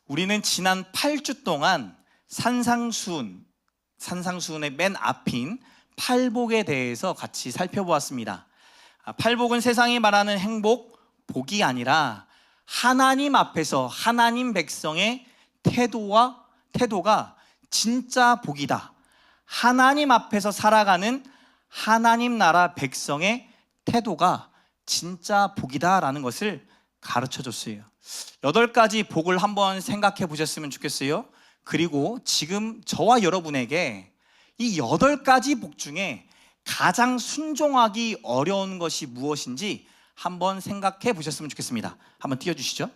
우리는 지난 8주 동안 산상수훈의 맨 앞인 팔복에 대해서 같이 살펴보았습니다. 팔복은 세상이 말하는 행복, 복이 아니라 하나님 앞에서 하나님 백성의 태도가 진짜 복이다. 하나님 앞에서 살아가는 하나님 나라 백성의 태도가 진짜 복이다라는 것을 가르쳐 줬어요. 8가지 복을 한번 생각해 보셨으면 좋겠어요. 그리고 지금 저와 여러분에게 이 8가지 복 중에 가장 순종하기 어려운 것이 무엇인지 한번 생각해 보셨으면 좋겠습니다. 한번 띄워주시죠.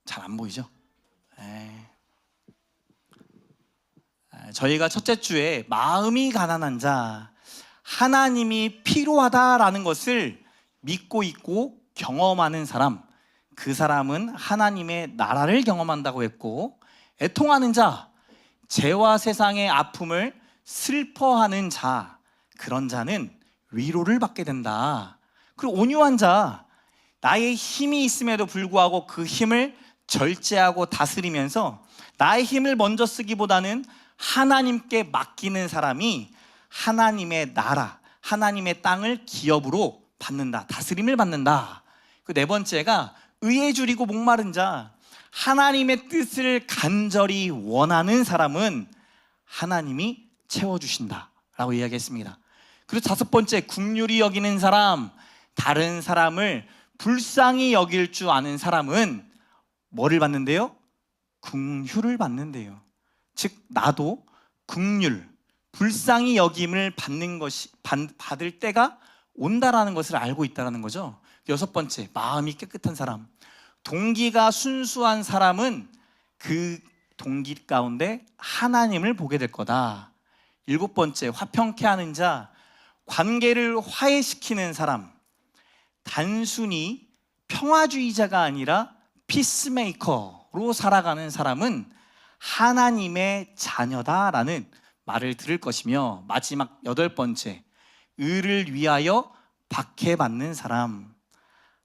잘 안 보이죠? 저희가 첫째 주에 마음이 가난한 자, 하나님이 필요하다라는 것을 믿고 있고 경험하는 사람, 그 사람은 하나님의 나라를 경험한다고 했고, 애통하는 자, 죄와 세상의 아픔을 슬퍼하는 자, 그런 자는 위로를 받게 된다. 그리고 온유한 자, 나의 힘이 있음에도 불구하고 그 힘을 절제하고 다스리면서 나의 힘을 먼저 쓰기보다는 하나님께 맡기는 사람이 하나님의 나라, 하나님의 땅을 기업으로 받는다. 다스림을 받는다. 그 4번째가 의에 줄이고 목마른 자, 하나님의 뜻을 간절히 원하는 사람은 하나님이 채워주신다 라고 이야기했습니다. 그리고 5번째, 긍휼히 여기는 사람, 다른 사람을 불쌍히 여길 줄 아는 사람은 뭐를 받는데요? 긍휼을 받는데요. 즉 나도 긍휼, 불쌍히 여김을 받을 때가 온다라는 것을 알고 있다는 거죠. 6번째, 마음이 깨끗한 사람, 동기가 순수한 사람은 그 동기 가운데 하나님을 보게 될 거다. 7번째, 화평케 하는 자, 관계를 화해시키는 사람, 단순히 평화주의자가 아니라 피스메이커로 살아가는 사람은 하나님의 자녀다라는 말을 들을 것이며, 마지막 8번째, 의를 위하여 박해받는 사람,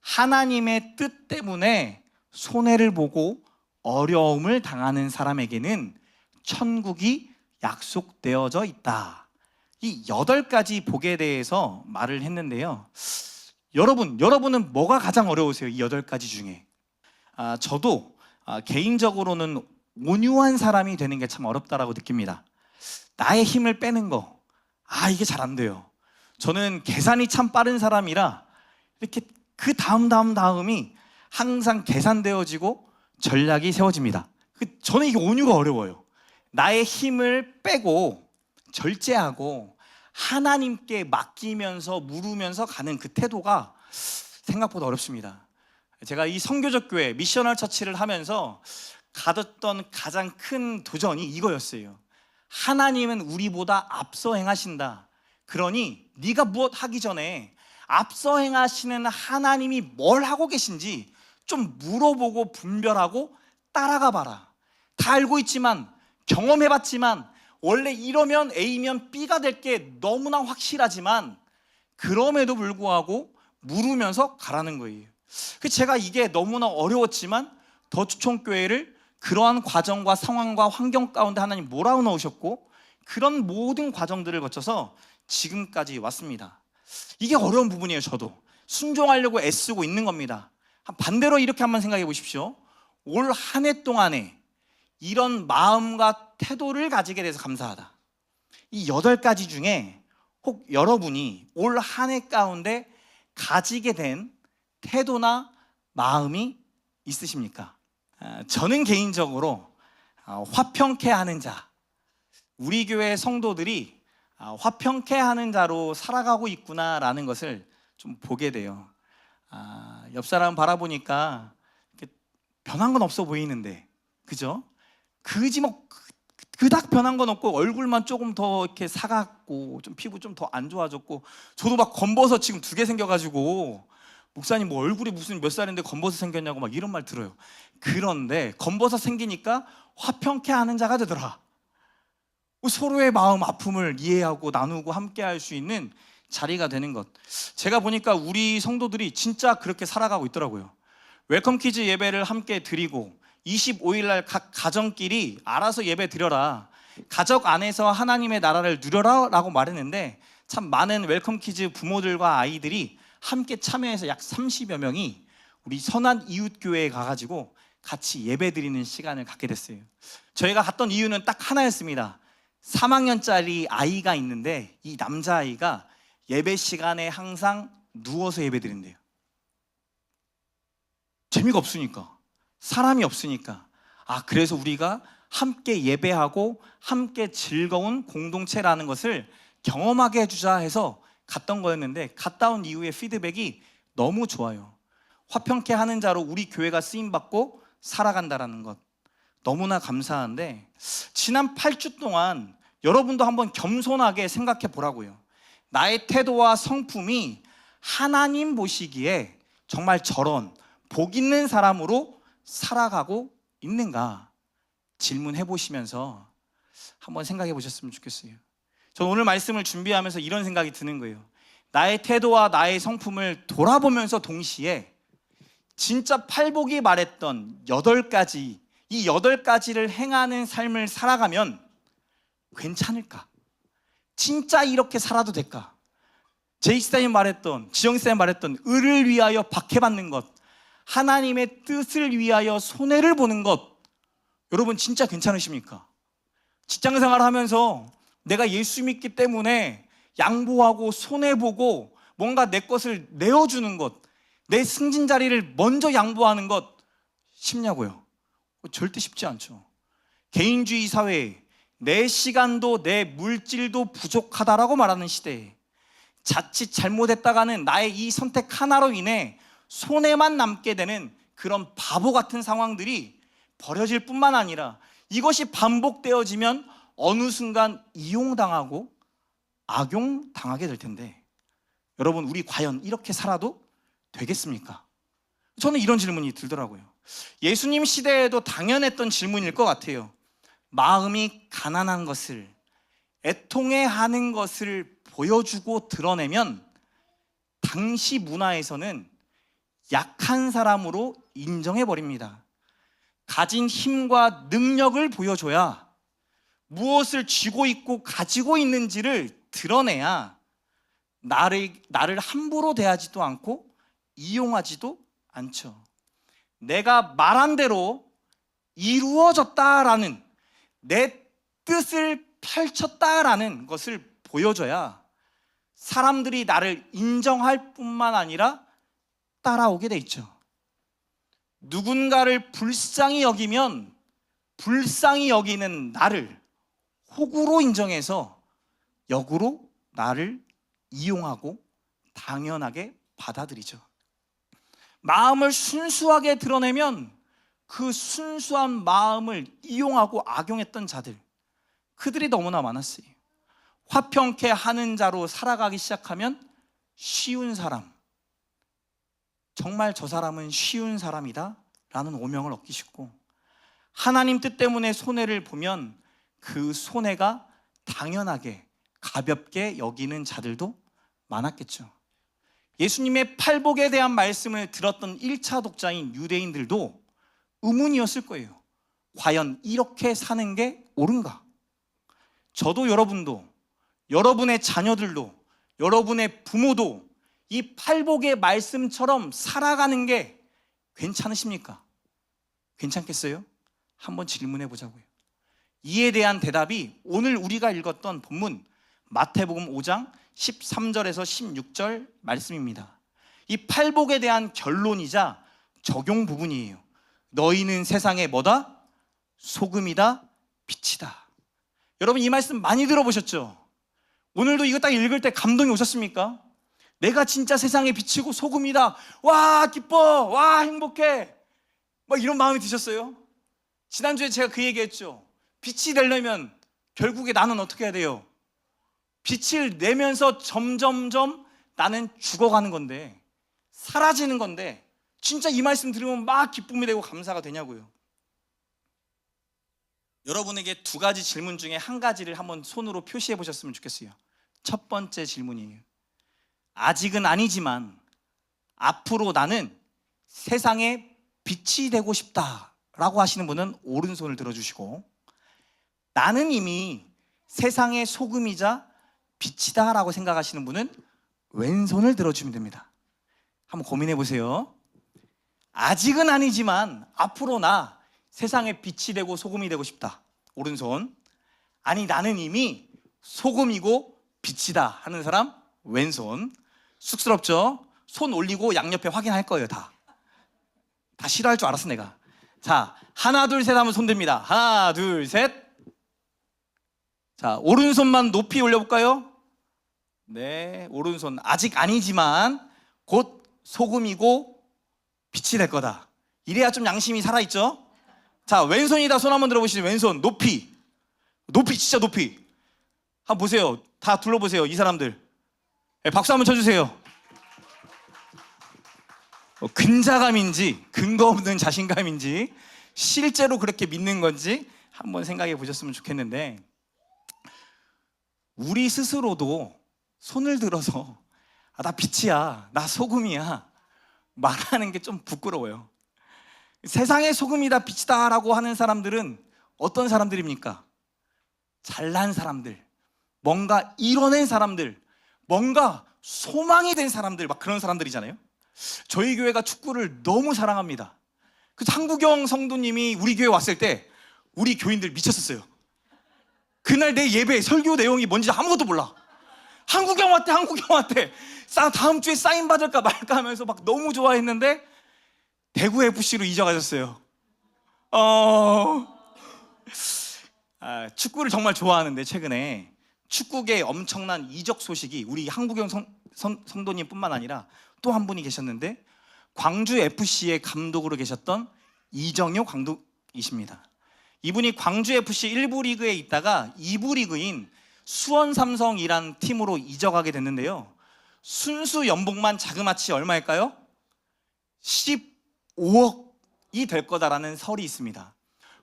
하나님의 뜻 때문에 손해를 보고 어려움을 당하는 사람에게는 천국이 약속되어져 있다. 이 8가지 복에 대해서 말을 했는데요. 여러분은 뭐가 가장 어려우세요? 이 8가지 중에. 저도 개인적으로는 온유한 사람이 되는 게 참 어렵다라고 느낍니다. 나의 힘을 빼는 거, 이게 잘 안 돼요. 저는 계산이 참 빠른 사람이라 이렇게 그 다음이 항상 계산되어지고 전략이 세워집니다. 저는 이게 온유가 어려워요. 나의 힘을 빼고 절제하고 하나님께 맡기면서 물으면서 가는 그 태도가 생각보다 어렵습니다. 제가 이 선교적 교회 미셔널 처치를 하면서 가졌던 가장 큰 도전이 이거였어요. 하나님은 우리보다 앞서 행하신다. 그러니 네가 무엇 하기 전에 앞서 행하시는 하나님이 뭘 하고 계신지 좀 물어보고 분별하고 따라가 봐라. 다 알고 있지만, 경험해봤지만, 원래 이러면 A면 B가 될 게 너무나 확실하지만 그럼에도 불구하고 물으면서 가라는 거예요. 제가 이게 너무나 어려웠지만 더 추천교회를 그러한 과정과 상황과 환경 가운데 하나님 몰아넣으셨고, 그런 모든 과정들을 거쳐서 지금까지 왔습니다. 이게 어려운 부분이에요. 저도 순종하려고 애쓰고 있는 겁니다. 반대로 이렇게 한번 생각해 보십시오. 올 한 해 동안에 이런 마음과 태도를 가지게 돼서 감사하다. 이 8가지 중에 혹 여러분이 올 한 해 가운데 가지게 된 태도나 마음이 있으십니까? 저는 개인적으로 화평케 하는 자, 우리 교회 성도들이 화평케 하는 자로 살아가고 있구나라는 것을 좀 보게 돼요. 옆 사람 바라보니까 변한 건 없어 보이는데, 그죠? 그닥 변한 건 없고 얼굴만 조금 더 이렇게 사갑고 좀 피부 좀 더 안 좋아졌고, 저도 막 검버섯 지금 2개 생겨가지고 목사님 뭐 얼굴이 무슨 몇 살인데 검버섯 생겼냐고 막 이런 말 들어요. 그런데 검버섯 생기니까 화평케 하는 자가 되더라. 서로의 마음 아픔을 이해하고 나누고 함께 할 수 있는 자리가 되는 것. 제가 보니까 우리 성도들이 진짜 그렇게 살아가고 있더라고요. 웰컴 키즈 예배를 함께 드리고 25일 날 각 가정끼리 알아서 예배 드려라. 가족 안에서 하나님의 나라를 누려라 라고 말했는데, 참 많은 웰컴 키즈 부모들과 아이들이 함께 참여해서 약 30여 명이 우리 선한 이웃교회에 가가지고 같이 예배 드리는 시간을 갖게 됐어요. 저희가 갔던 이유는 딱 하나였습니다. 3학년짜리 아이가 있는데 이 남자아이가 예배 시간에 항상 누워서 예배 드린대요. 재미가 없으니까, 사람이 없으니까. 그래서 우리가 함께 예배하고 함께 즐거운 공동체라는 것을 경험하게 해주자 해서 갔던 거였는데, 갔다 온 이후에 피드백이 너무 좋아요. 화평케 하는 자로 우리 교회가 쓰임받고 살아간다라는 것, 너무나 감사한데, 지난 8주 동안 여러분도 한번 겸손하게 생각해 보라고요. 나의 태도와 성품이 하나님 보시기에 정말 저런 복 있는 사람으로 살아가고 있는가 질문해 보시면서 한번 생각해 보셨으면 좋겠어요. 저는 오늘 말씀을 준비하면서 이런 생각이 드는 거예요. 나의 태도와 나의 성품을 돌아보면서 동시에 진짜 팔복이 말했던 8가지, 이 8가지를 행하는 삶을 살아가면 괜찮을까? 진짜 이렇게 살아도 될까? 제이스타님 말했던, 지영스타님 말했던 의를 위하여 박해받는 것, 하나님의 뜻을 위하여 손해를 보는 것, 여러분 진짜 괜찮으십니까? 직장생활 하면서 내가 예수 믿기 때문에 양보하고 손해보고 뭔가 내 것을 내어주는 것, 내 승진 자리를 먼저 양보하는 것 쉽냐고요? 절대 쉽지 않죠. 개인주의 사회에 내 시간도 내 물질도 부족하다라고 말하는 시대에 자칫 잘못했다가는 나의 이 선택 하나로 인해 손해만 남게 되는 그런 바보 같은 상황들이 벌어질 뿐만 아니라, 이것이 반복되어지면 어느 순간 이용당하고 악용당하게 될 텐데, 여러분 우리 과연 이렇게 살아도 되겠습니까? 저는 이런 질문이 들더라고요. 예수님 시대에도 당연했던 질문일 것 같아요. 마음이 가난한 것을, 애통해하는 것을 보여주고 드러내면 당시 문화에서는 약한 사람으로 인정해버립니다. 가진 힘과 능력을 보여줘야, 무엇을 쥐고 있고 가지고 있는지를 드러내야 나를 함부로 대하지도 않고 이용하지도 않죠. 내가 말한 대로 이루어졌다라는, 내 뜻을 펼쳤다라는 것을 보여줘야 사람들이 나를 인정할 뿐만 아니라 따라오게 돼 있죠. 누군가를 불쌍히 여기면 불쌍히 여기는 나를 호구로 인정해서 역으로 나를 이용하고 당연하게 받아들이죠. 마음을 순수하게 드러내면 그 순수한 마음을 이용하고 악용했던 자들, 그들이 너무나 많았어요. 화평케 하는 자로 살아가기 시작하면 쉬운 사람, 정말 저 사람은 쉬운 사람이다 라는 오명을 얻기 쉽고, 하나님 뜻 때문에 손해를 보면 그 손해가 당연하게 가볍게 여기는 자들도 많았겠죠. 예수님의 팔복에 대한 말씀을 들었던 1차 독자인 유대인들도 의문이었을 거예요. 과연 이렇게 사는 게 옳은가? 저도 여러분도, 여러분의 자녀들도, 여러분의 부모도 이 팔복의 말씀처럼 살아가는 게 괜찮으십니까? 괜찮겠어요? 한번 질문해 보자고요. 이에 대한 대답이 오늘 우리가 읽었던 본문 마태복음 5장 13절에서 16절 말씀입니다. 이 팔복에 대한 결론이자 적용 부분이에요. 너희는 세상의 뭐다? 소금이다, 빛이다. 여러분 이 말씀 많이 들어보셨죠? 오늘도 이거 딱 읽을 때 감동이 오셨습니까? 내가 진짜 세상에 비치고 소금이다. 와 기뻐, 와 행복해, 막 이런 마음이 드셨어요? 지난주에 제가 그 얘기했죠. 빛이 되려면 결국에 나는 어떻게 해야 돼요? 빛을 내면서 점점점 나는 죽어가는 건데, 사라지는 건데, 진짜 이 말씀 들으면 막 기쁨이 되고 감사가 되냐고요. 여러분에게 2가지 질문 중에 한 가지를 한번 손으로 표시해 보셨으면 좋겠어요. 첫 번째 질문이에요. 아직은 아니지만 앞으로 나는 세상에 빛이 되고 싶다 라고 하시는 분은 오른손을 들어주시고, 나는 이미 세상의 소금이자 빛이다 라고 생각하시는 분은 왼손을 들어주면 됩니다. 한번 고민해 보세요. 아직은 아니지만 앞으로 나 세상의 빛이 되고 소금이 되고 싶다. 오른손. 아니, 나는 이미 소금이고 빛이다 하는 사람 왼손. 쑥스럽죠? 손 올리고 양옆에 확인할 거예요. 다 싫어할 줄 알았어 내가. 자, 하나 둘 셋 하면 손 듭니다. 하나 둘 셋. 자, 오른손만 높이 올려볼까요? 네, 오른손. 아직 아니지만 곧 소금이고 빛이 될 거다. 이래야 좀 양심이 살아있죠? 자, 왼손이다. 손 한번 들어보시죠. 왼손 높이. 높이, 진짜 높이. 한번 보세요. 다 둘러보세요. 이 사람들. 네, 박수 한번 쳐주세요. 근자감인지 근거 없는 자신감인지 실제로 그렇게 믿는 건지 한번 생각해 보셨으면 좋겠는데, 우리 스스로도 손을 들어서 나 빛이야, 나 소금이야 말하는 게 좀 부끄러워요. 세상의 소금이다 빛이다 라고 하는 사람들은 어떤 사람들입니까? 잘난 사람들, 뭔가 이뤄낸 사람들, 뭔가 소망이 된 사람들, 막 그런 사람들이잖아요. 저희 교회가 축구를 너무 사랑합니다. 그래서 한국영 성도님이 우리 교회 왔을 때 우리 교인들 미쳤었어요. 그날 내 예배 설교 내용이 뭔지 아무것도 몰라. 한국영 왔대, 한국영 왔대. 다음 주에 사인 받을까 말까 하면서 막 너무 좋아했는데 대구 FC로 이적하셨어요. 축구를 정말 좋아하는데 최근에 축구계 엄청난 이적 소식이, 우리 한국영 성도님뿐만 아니라 또 한 분이 계셨는데, 광주 FC의 감독으로 계셨던 이정효 감독이십니다. 이분이 광주 FC 1부 리그에 있다가 2부 리그인 수원 삼성이란 팀으로 이적하게 됐는데요. 순수 연봉만 자그마치 얼마일까요? 15억이 될 거다라는 설이 있습니다.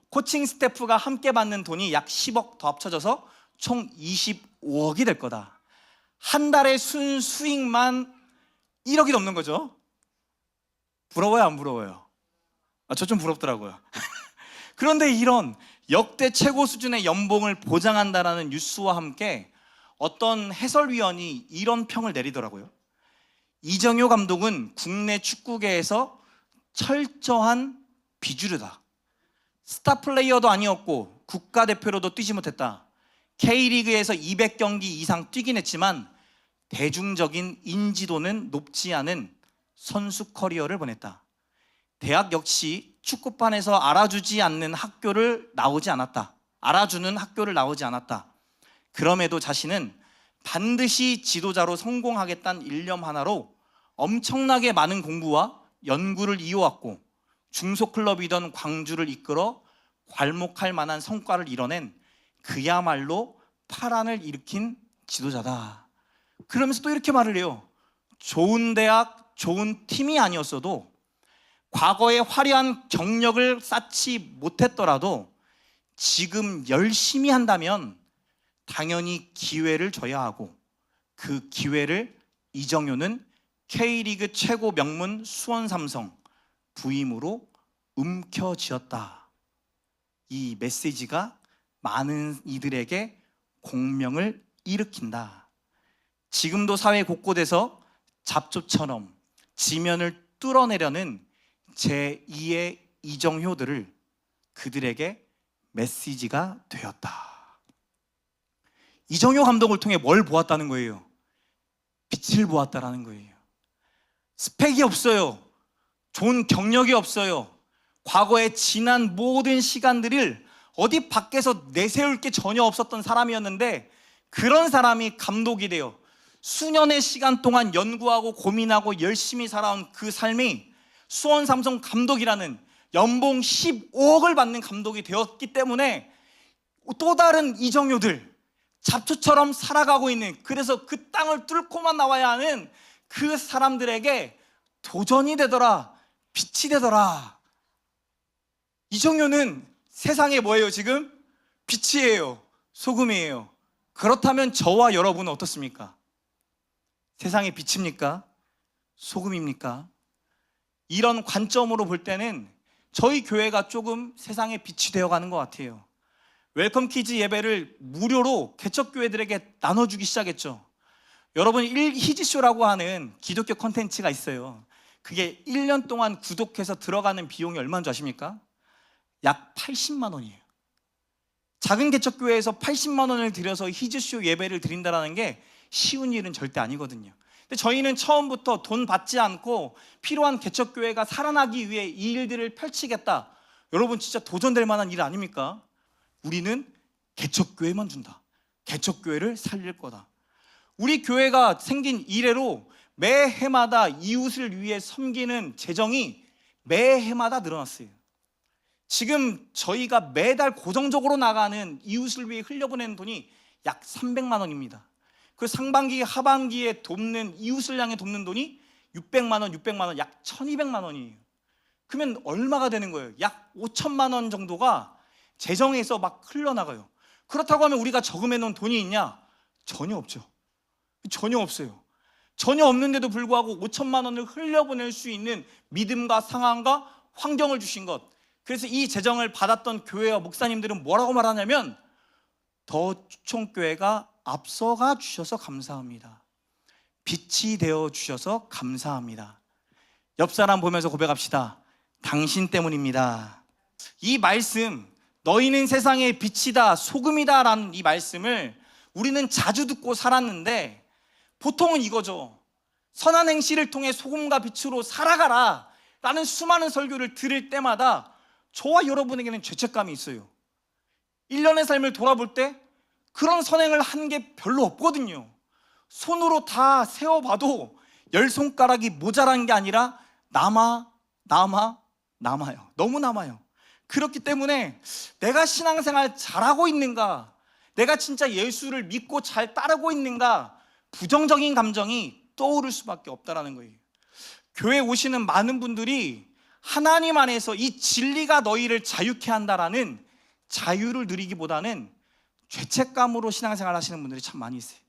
코칭 스태프가 함께 받는 돈이 약 10억 더 합쳐져서 총 25억이 될 거다. 한 달의 순수익만 1억이 넘는 거죠. 부러워요, 안 부러워요? 저 좀 부럽더라고요. 그런데 이런 역대 최고 수준의 연봉을 보장한다라는 뉴스와 함께 어떤 해설위원이 이런 평을 내리더라고요. 이정효 감독은 국내 축구계에서 철저한 비주류다. 스타 플레이어도 아니었고 국가대표로도 뛰지 못했다. K리그에서 200경기 이상 뛰긴 했지만 대중적인 인지도는 높지 않은 선수 커리어를 보냈다. 대학 역시 축구판에서 알아주지 않는 학교를 나오지 않았다. 알아주는 학교를 나오지 않았다. 그럼에도 자신은 반드시 지도자로 성공하겠다는 일념 하나로 엄청나게 많은 공부와 연구를 이어왔고, 중소클럽이던 광주를 이끌어 괄목할 만한 성과를 이뤄낸 그야말로 파란을 일으킨 지도자다. 그러면서 또 이렇게 말을 해요. 좋은 대학, 좋은 팀이 아니었어도, 과거에 화려한 경력을 쌓지 못했더라도 지금 열심히 한다면 당연히 기회를 줘야 하고, 그 기회를 이정효는 K리그 최고 명문 수원 삼성 부임으로 움켜쥐었다. 이 메시지가 많은 이들에게 공명을 일으킨다. 지금도 사회 곳곳에서 잡초처럼 지면을 뚫어내려는 제2의 이정효들을 그들에게 메시지가 되었다. 이정효 감독을 통해 뭘 보았다는 거예요? 빛을 보았다라는 거예요. 스펙이 없어요. 좋은 경력이 없어요. 과거에 지난 모든 시간들을 어디 밖에서 내세울 게 전혀 없었던 사람이었는데, 그런 사람이 감독이 되어 수년의 시간 동안 연구하고 고민하고 열심히 살아온 그 삶이 수원 삼성 감독이라는 연봉 15억을 받는 감독이 되었기 때문에 또 다른 이정효들, 잡초처럼 살아가고 있는, 그래서 그 땅을 뚫고만 나와야 하는 그 사람들에게 도전이 되더라, 빛이 되더라. 이정효는 세상에 뭐예요? 지금 빛이에요, 소금이에요. 그렇다면 저와 여러분은 어떻습니까? 세상의 빛입니까? 소금입니까? 이런 관점으로 볼 때는 저희 교회가 조금 세상에 빛이 되어가는 것 같아요. 웰컴 키즈 예배를 무료로 개척교회들에게 나눠주기 시작했죠. 여러분, 히지쇼라고 하는 기독교 콘텐츠가 있어요. 그게 1년 동안 구독해서 들어가는 비용이 얼마인 줄 아십니까? 약 80만 원이에요. 작은 개척교회에서 80만 원을 들여서 히즈쇼 예배를 드린다는 게 쉬운 일은 절대 아니거든요. 근데 저희는 처음부터 돈 받지 않고 필요한 개척교회가 살아나기 위해 이 일들을 펼치겠다. 여러분, 진짜 도전될 만한 일 아닙니까? 우리는 개척교회만 준다. 개척교회를 살릴 거다. 우리 교회가 생긴 이래로 매해마다 이웃을 위해 섬기는 재정이 매해마다 늘어났어요. 지금 저희가 매달 고정적으로 나가는 이웃을 위해 흘려보내는 돈이 약 300만 원입니다. 그 상반기, 하반기에 돕는, 이웃을 향해 돕는 돈이 600만 원, 약 1200만 원이에요. 그러면 얼마가 되는 거예요? 약 5천만 원 정도가 재정에서 막 흘러나가요. 그렇다고 하면 우리가 저금해 놓은 돈이 있냐? 전혀 없죠. 전혀 없어요. 전혀 없는데도 불구하고 5천만 원을 흘려보낼 수 있는 믿음과 상황과 환경을 주신 것. 그래서 이 재정을 받았던 교회와 목사님들은 뭐라고 말하냐면, 더 추천교회가 앞서가 주셔서 감사합니다. 빛이 되어 주셔서 감사합니다. 옆 사람 보면서 고백합시다. 당신 때문입니다. 이 말씀, 너희는 세상의 빛이다, 소금이다 라는 이 말씀을 우리는 자주 듣고 살았는데, 보통은 이거죠. 선한 행실을 통해 소금과 빛으로 살아가라 라는 수많은 설교를 들을 때마다 저와 여러분에게는 죄책감이 있어요. 1년의 삶을 돌아볼 때 그런 선행을 한 게 별로 없거든요. 손으로 다 세어봐도 10손가락이 모자란 게 아니라 남아요. 너무 남아요. 그렇기 때문에 내가 신앙생활 잘하고 있는가, 내가 진짜 예수를 믿고 잘 따르고 있는가, 부정적인 감정이 떠오를 수밖에 없다는 거예요. 교회 오시는 많은 분들이 하나님 안에서 이 진리가 너희를 자유케 한다라는 자유를 누리기보다는 죄책감으로 신앙생활 하시는 분들이 참 많이 있어요.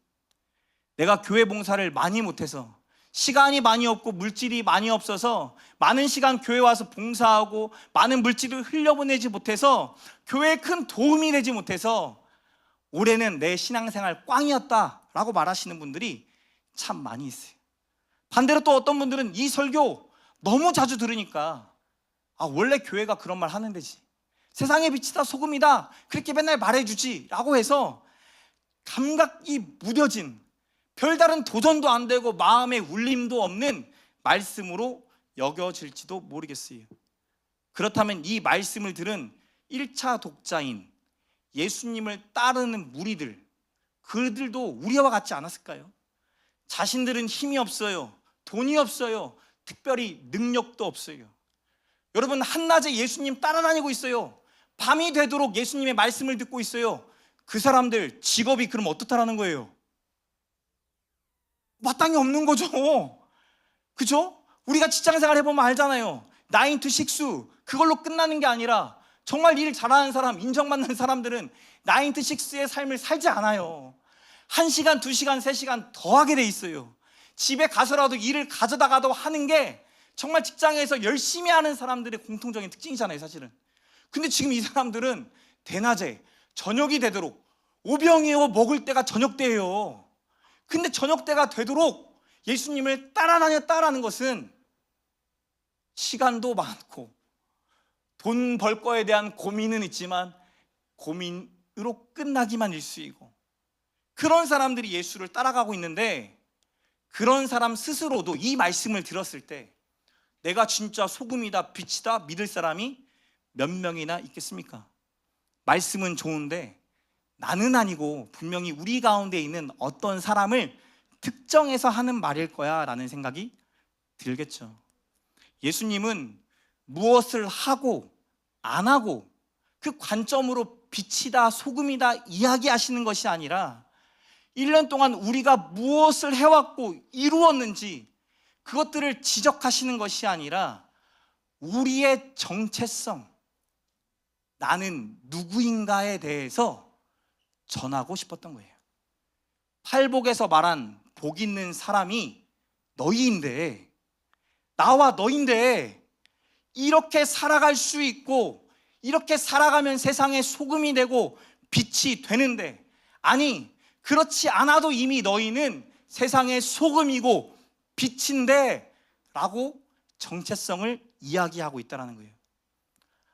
내가 교회 봉사를 많이 못해서, 시간이 많이 없고 물질이 많이 없어서 많은 시간 교회 와서 봉사하고 많은 물질을 흘려보내지 못해서 교회에 큰 도움이 되지 못해서 올해는 내 신앙생활 꽝이었다라고 말하시는 분들이 참 많이 있어요. 반대로 또 어떤 분들은 이 설교 너무 자주 들으니까, 원래 교회가 그런 말 하는 데지, 세상의 빛이다, 소금이다, 그렇게 맨날 말해주지 라고 해서 감각이 무뎌진, 별다른 도전도 안 되고 마음의 울림도 없는 말씀으로 여겨질지도 모르겠어요. 그렇다면 이 말씀을 들은 1차 독자인 예수님을 따르는 무리들, 그들도 우리와 같지 않았을까요? 자신들은 힘이 없어요, 돈이 없어요, 특별히 능력도 없어요. 여러분, 한낮에 예수님 따라다니고 있어요. 밤이 되도록 예수님의 말씀을 듣고 있어요. 그 사람들 직업이 그럼 어떻다라는 거예요? 마땅히 없는 거죠. 그죠? 우리가 직장생활 해보면 알잖아요. 9 to 6 그걸로 끝나는 게 아니라 정말 일 잘하는 사람, 인정받는 사람들은 9 to 6의 삶을 살지 않아요. 1시간, 2시간, 3시간 더 하게 돼 있어요. 집에 가서라도 일을 가져다가도 하는 게 정말 직장에서 열심히 하는 사람들의 공통적인 특징이잖아요, 사실은. 근데 지금 이 사람들은 대낮에 저녁이 되도록, 오병이어 먹을 때가 저녁 때예요. 근데 저녁 때가 되도록 예수님을 따라다녔다라는 것은 시간도 많고 돈 벌 거에 대한 고민은 있지만 고민으로 끝나기만 일쑤이고, 그런 사람들이 예수를 따라가고 있는데, 그런 사람 스스로도 이 말씀을 들었을 때 내가 진짜 소금이다, 빛이다 믿을 사람이 몇 명이나 있겠습니까? 말씀은 좋은데 나는 아니고 분명히 우리 가운데 있는 어떤 사람을 특정해서 하는 말일 거야 라는 생각이 들겠죠. 예수님은 무엇을 하고 안 하고 그 관점으로 빛이다, 소금이다 이야기하시는 것이 아니라 1년 동안 우리가 무엇을 해왔고 이루었는지 그것들을 지적하시는 것이 아니라 우리의 정체성, 나는 누구인가에 대해서 전하고 싶었던 거예요. 팔복에서 말한 복 있는 사람이 너희인데, 나와 너인데 이렇게 살아갈 수 있고 이렇게 살아가면 세상의 소금이 되고 빛이 되는데, 아니 그렇지 않아도 이미 너희는 세상의 소금이고 빛인데 라고 정체성을 이야기하고 있다는 거예요.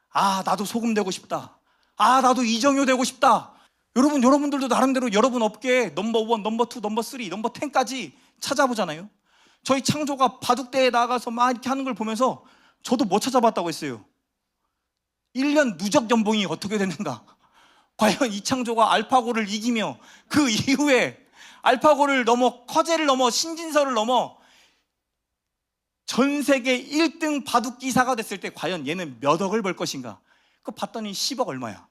아, 나도 소금 되고 싶다. 아, 나도 이정효 되고 싶다. 여러분들도 나름대로 여러분 업계에 넘버 1, 넘버 2, 넘버 3, 넘버 10까지 찾아보잖아요. 저희 창조가 바둑대에 나가서 막 이렇게 하는 걸 보면서 저도 뭐 찾아봤다고 했어요? 1년 누적 연봉이 어떻게 되는가? 과연 이창조가 알파고를 이기며 그 이후에 알파고를 넘어 커제를 넘어 신진서를 넘어 전 세계 1등 바둑 기사가 됐을 때 과연 얘는 몇 억을 벌 것인가? 그거 봤더니 10억 얼마야?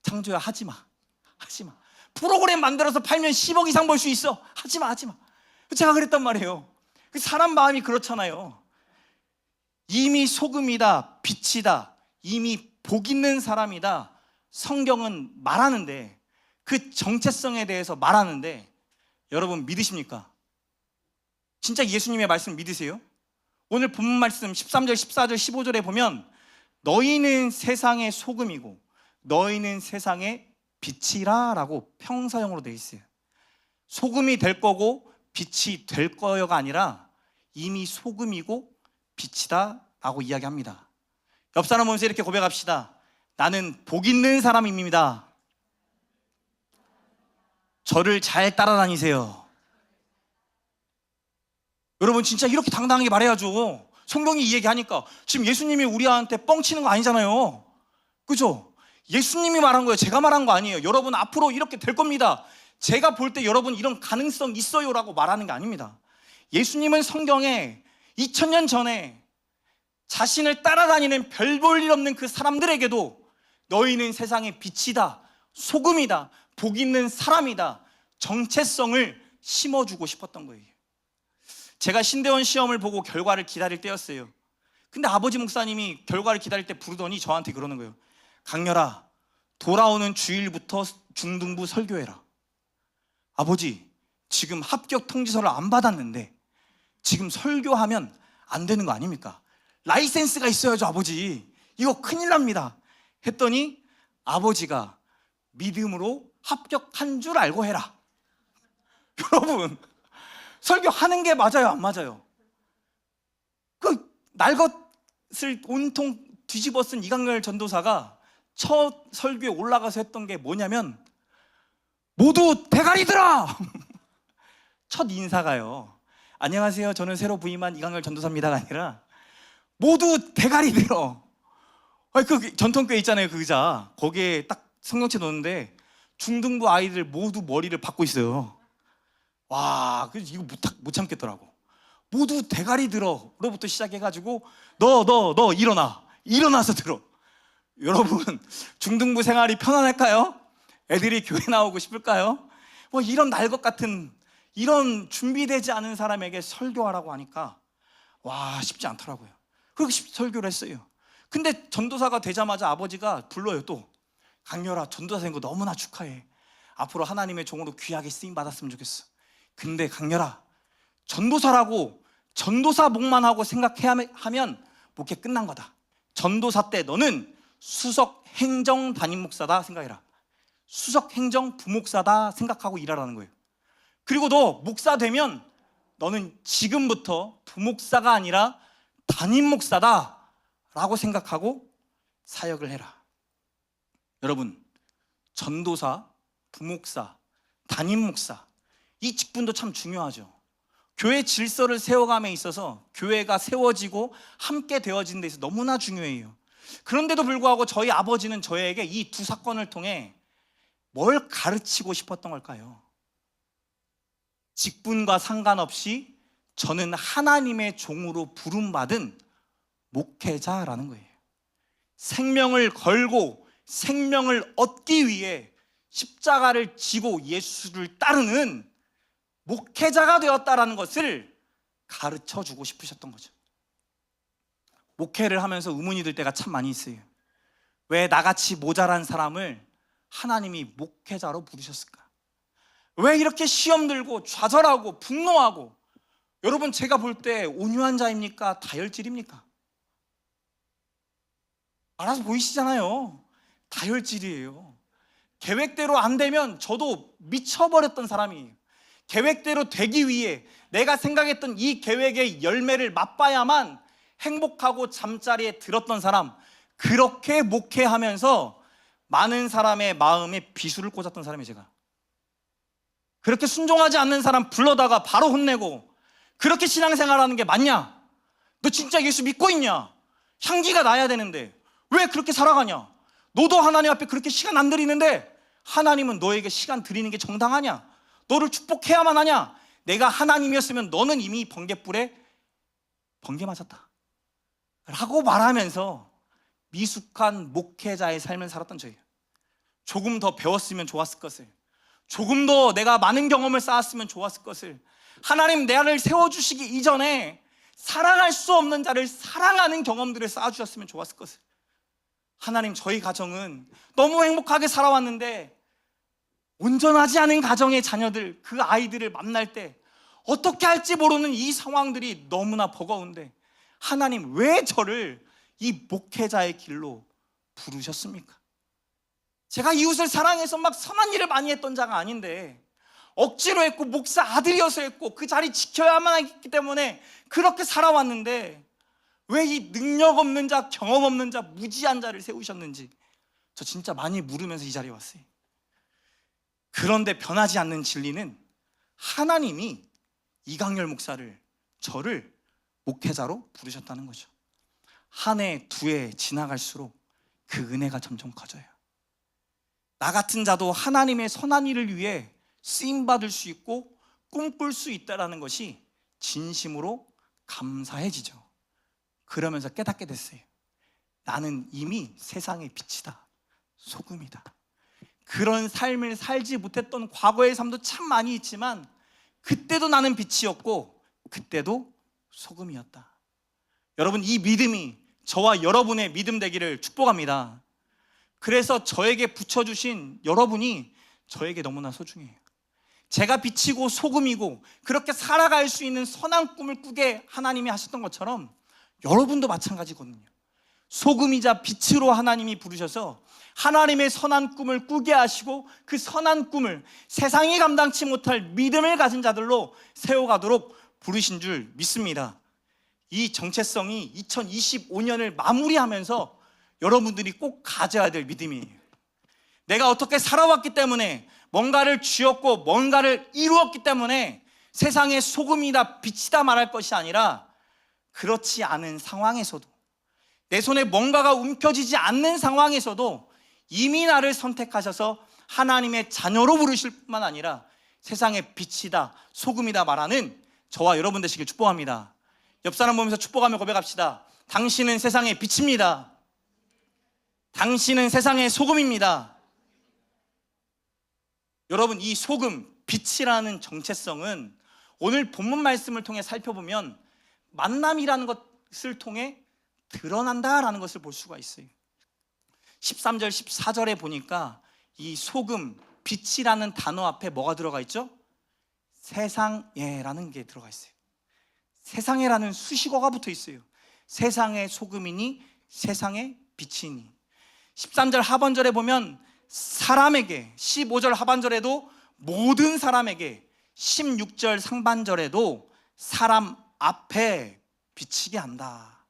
창조야, 하지마. 하지마. 프로그램 만들어서 팔면 10억 이상 벌 수 있어. 하지마. 제가 그랬단 말이에요. 사람 마음이 그렇잖아요. 이미 소금이다, 빛이다, 이미 복 있는 사람이다, 성경은 말하는데, 그 정체성에 대해서 말하는데 여러분 믿으십니까? 진짜 예수님의 말씀 믿으세요? 오늘 본문 말씀 13절, 14절, 15절에 보면 너희는 세상의 소금이고 너희는 세상의 빛이라 라고 평서형으로 되어 있어요. 소금이 될 거고 빛이 될 거여가 아니라 이미 소금이고 빛이다 라고 이야기합니다. 옆 사람 보면서 이렇게 고백합시다. 나는 복 있는 사람입니다. 저를 잘 따라다니세요. 여러분 진짜 이렇게 당당하게 말해야죠. 성경이 이 얘기하니까. 지금 예수님이 우리한테 뻥치는 거 아니잖아요. 그죠? 예수님이 말한 거예요. 제가 말한 거 아니에요. 여러분 앞으로 이렇게 될 겁니다. 제가 볼 때 여러분 이런 가능성 있어요 라고 말하는 게 아닙니다. 예수님은 성경에 2000년 전에 자신을 따라다니는 별 볼 일 없는 그 사람들에게도 너희는 세상의 빛이다, 소금이다, 복 있는 사람이다, 정체성을 심어주고 싶었던 거예요. 제가 신대원 시험을 보고 결과를 기다릴 때였어요. 근데 아버지 목사님이 결과를 기다릴 때 부르더니 저한테 그러는 거예요. 강렬아, 돌아오는 주일부터 중등부 설교해라. 아버지, 지금 합격 통지서를 안 받았는데 지금 설교하면 안 되는 거 아닙니까? 라이센스가 있어야죠, 아버지. 이거 큰일 납니다. 했더니 아버지가 믿음으로 합격한 줄 알고 해라. 여러분, 설교하는 게 맞아요, 안 맞아요? 그 날것을 온통 뒤집어 쓴 이강렬 전도사가 첫 설교에 올라가서 했던 게 뭐냐면 모두 대가리 들어! 첫 인사가요, 안녕하세요, 저는 새로 부임한 이강렬 전도사입니다가 아니라 모두 대가리 들어. 그 전통교회 있잖아요, 그 의자. 거기에 딱 성경책 놓는데 중등부 아이들 모두 머리를 박고 있어요. 와, 이거 못 참겠더라고. 모두 대가리 들어 로부터 시작해가지고 너 일어나서 들어. 여러분, 중등부 생활이 편안할까요? 애들이 교회 나오고 싶을까요? 뭐 이런 날 것 같은 이런 준비되지 않은 사람에게 설교하라고 하니까 와, 쉽지 않더라고요. 그렇게 설교를 했어요. 근데 전도사가 되자마자 아버지가 불러요. 또 강렬아, 전도사 된 거 너무나 축하해. 앞으로 하나님의 종으로 귀하게 쓰임 받았으면 좋겠어. 근데 강렬아, 전도사라고 전도사 목만 하고 생각하면 목회 끝난 거다. 전도사 때 너는 수석 행정 담임 목사다 생각해라. 수석 행정 부목사다 생각하고 일하라는 거예요. 그리고 너 목사 되면 너는 지금부터 부목사가 아니라 담임 목사다 라고 생각하고 사역을 해라. 여러분, 전도사, 부목사, 담임 목사, 이 직분도 참 중요하죠. 교회 질서를 세워감에 있어서 교회가 세워지고 함께 되어지는 데 있어서 너무나 중요해요. 그런데도 불구하고 저희 아버지는 저에게 이 두 사건을 통해 뭘 가르치고 싶었던 걸까요? 직분과 상관없이 저는 하나님의 종으로 부름받은 목회자라는 거예요. 생명을 걸고 생명을 얻기 위해 십자가를 지고 예수를 따르는 목회자가 되었다라는 것을 가르쳐 주고 싶으셨던 거죠. 목회를 하면서 의문이 들 때가 참 많이 있어요. 왜 나같이 모자란 사람을 하나님이 목회자로 부르셨을까? 왜 이렇게 시험 들고 좌절하고 분노하고, 여러분 제가 볼 때 온유한 자입니까? 다혈질입니까? 알아서 보이시잖아요. 다혈질이에요. 계획대로 안 되면 저도 미쳐버렸던 사람이에요. 계획대로 되기 위해 내가 생각했던 이 계획의 열매를 맛봐야만 행복하고 잠자리에 들었던 사람, 그렇게 목회하면서 많은 사람의 마음에 비수를 꽂았던 사람이에요. 제가 그렇게 순종하지 않는 사람 불러다가 바로 혼내고, 그렇게 신앙생활하는 게 맞냐? 너 진짜 예수 믿고 있냐? 향기가 나야 되는데 왜 그렇게 살아가냐? 너도 하나님 앞에 그렇게 시간 안 들이는데 하나님은 너에게 시간 들이는 게 정당하냐? 너를 축복해야만 하냐? 내가 하나님이었으면 너는 이미 번갯불에 번개 맞았다 라고 말하면서 미숙한 목회자의 삶을 살았던 저예요. 조금 더 배웠으면 좋았을 것을, 조금 더 내가 많은 경험을 쌓았으면 좋았을 것을, 하나님 나를 세워주시기 이전에 사랑할 수 없는 자를 사랑하는 경험들을 쌓아주셨으면 좋았을 것을. 하나님, 저희 가정은 너무 행복하게 살아왔는데 온전하지 않은 가정의 자녀들, 그 아이들을 만날 때 어떻게 할지 모르는 이 상황들이 너무나 버거운데 하나님, 왜 저를 이 목회자의 길로 부르셨습니까? 제가 이웃을 사랑해서 막 선한 일을 많이 했던 자가 아닌데 억지로 했고 목사 아들이어서 했고 그 자리 지켜야만 했기 때문에 그렇게 살아왔는데 왜 이 능력 없는 자, 경험 없는 자, 무지한 자를 세우셨는지 저 진짜 많이 물으면서 이 자리에 왔어요. 그런데 변하지 않는 진리는 하나님이 이강렬 목사를, 저를 목회자로 부르셨다는 거죠. 한 해, 두 해 지나갈수록 그 은혜가 점점 커져요. 나 같은 자도 하나님의 선한 일을 위해 쓰임받을 수 있고 꿈꿀 수 있다는 것이 진심으로 감사해지죠. 그러면서 깨닫게 됐어요. 나는 이미 세상의 빛이다, 소금이다. 그런 삶을 살지 못했던 과거의 삶도 참 많이 있지만 그때도 나는 빛이었고 그때도 소금이었다. 여러분, 이 믿음이 저와 여러분의 믿음 되기를 축복합니다. 그래서 저에게 붙여주신 여러분이 저에게 너무나 소중해요. 제가 빛이고 소금이고 그렇게 살아갈 수 있는 선한 꿈을 꾸게 하나님이 하셨던 것처럼 여러분도 마찬가지거든요. 소금이자 빛으로 하나님이 부르셔서 하나님의 선한 꿈을 꾸게 하시고 그 선한 꿈을 세상이 감당치 못할 믿음을 가진 자들로 세워가도록 부르신 줄 믿습니다. 이 정체성이 2025년을 마무리하면서 여러분들이 꼭 가져야 될 믿음이에요. 내가 어떻게 살아왔기 때문에, 뭔가를 쥐었고 뭔가를 이루었기 때문에 세상의 소금이다 빛이다 말할 것이 아니라, 그렇지 않은 상황에서도, 내 손에 뭔가가 움켜쥐지 않는 상황에서도 이미 나를 선택하셔서 하나님의 자녀로 부르실 뿐만 아니라 세상의 빛이다, 소금이다 말하는 저와 여러분 되시길 축복합니다. 옆 사람 보면서 축복하며 고백합시다. 당신은 세상의 빛입니다. 당신은 세상의 소금입니다. 여러분, 이 소금, 빛이라는 정체성은 오늘 본문 말씀을 통해 살펴보면 만남이라는 것을 통해 드러난다라는 것을 볼 수가 있어요. 13절, 14절에 보니까 이 소금, 빛이라는 단어 앞에 뭐가 들어가 있죠? 세상에라는 게 들어가 있어요. 세상에라는 수식어가 붙어 있어요. 세상의 소금이니 세상의 빛이니. 13절 하반절에 보면 사람에게, 15절 하반절에도 모든 사람에게, 16절 상반절에도 사람 앞에 비치게 한다.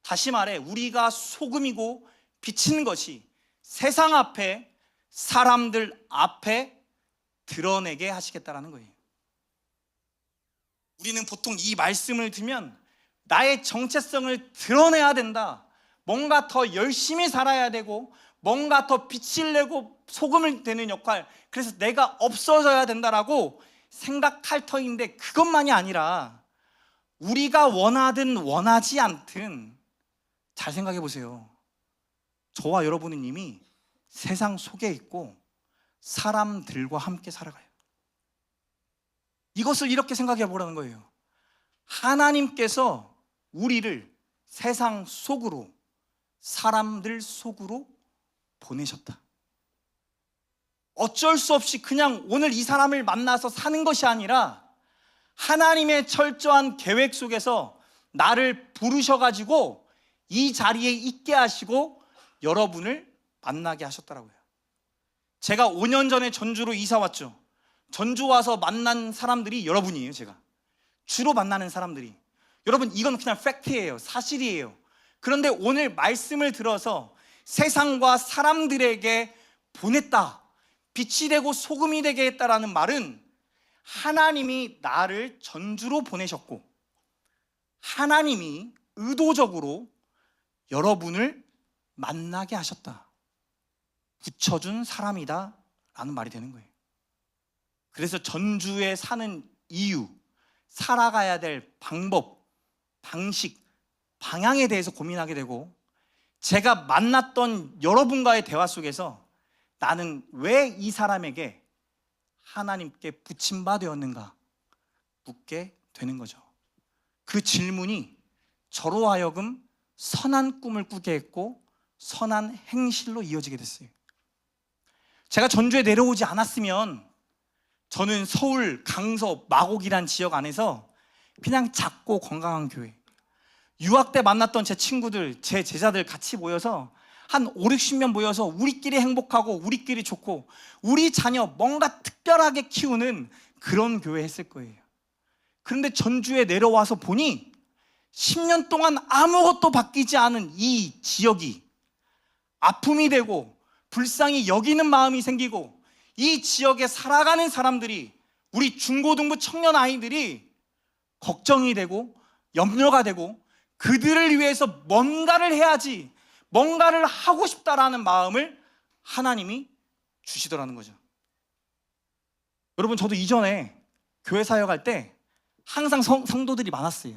다시 말해, 우리가 소금이고 비치는 것이 세상 앞에, 사람들 앞에 드러내게 하시겠다라는 거예요. 우리는 보통 이 말씀을 들으면 나의 정체성을 드러내야 된다, 뭔가 더 열심히 살아야 되고 뭔가 더 빛을 내고 소금을 되는 역할, 그래서 내가 없어져야 된다라고 생각할 터인데, 그것만이 아니라 우리가 원하든 원하지 않든 잘 생각해 보세요. 저와 여러분은 이미 세상 속에 있고 사람들과 함께 살아가요. 이것을 이렇게 생각해 보라는 거예요. 하나님께서 우리를 세상 속으로, 사람들 속으로 보내셨다. 어쩔 수 없이 그냥 오늘 이 사람을 만나서 사는 것이 아니라 하나님의 철저한 계획 속에서 나를 부르셔가지고 이 자리에 있게 하시고 여러분을 만나게 하셨더라고요. 제가 5년 전에 전주로 이사 왔죠. 전주 와서 만난 사람들이 여러분이에요. 제가 주로 만나는 사람들이. 여러분, 이건 그냥 팩트예요. 사실이에요. 그런데 오늘 말씀을 들어서 세상과 사람들에게 보냈다, 빛이 되고 소금이 되게 했다라는 말은 하나님이 나를 전주로 보내셨고 하나님이 의도적으로 여러분을 만나게 하셨다, 붙여준 사람이다 라는 말이 되는 거예요. 그래서 전주에 사는 이유, 살아가야 될 방법, 방식, 방향에 대해서 고민하게 되고, 제가 만났던 여러분과의 대화 속에서 나는 왜 이 사람에게 하나님께 붙임바 되었는가 묻게 되는 거죠. 그 질문이 저로 하여금 선한 꿈을 꾸게 했고 선한 행실로 이어지게 됐어요. 제가 전주에 내려오지 않았으면 저는 서울 강서 마곡이란 지역 안에서 그냥 작고 건강한 교회, 유학 때 만났던 제 친구들, 제 제자들 같이 모여서 한 5, 60명 모여서 우리끼리 행복하고 우리끼리 좋고 우리 자녀 뭔가 특별하게 키우는 그런 교회 했을 거예요. 그런데 전주에 내려와서 보니 10년 동안 아무것도 바뀌지 않은 이 지역이 아픔이 되고 불쌍히 여기는 마음이 생기고, 이 지역에 살아가는 사람들이, 우리 중고등부 청년 아이들이 걱정이 되고 염려가 되고 그들을 위해서 뭔가를 해야지, 뭔가를 하고 싶다라는 마음을 하나님이 주시더라는 거죠. 여러분, 저도 이전에 교회 사역할 때 항상 성도들이 많았어요.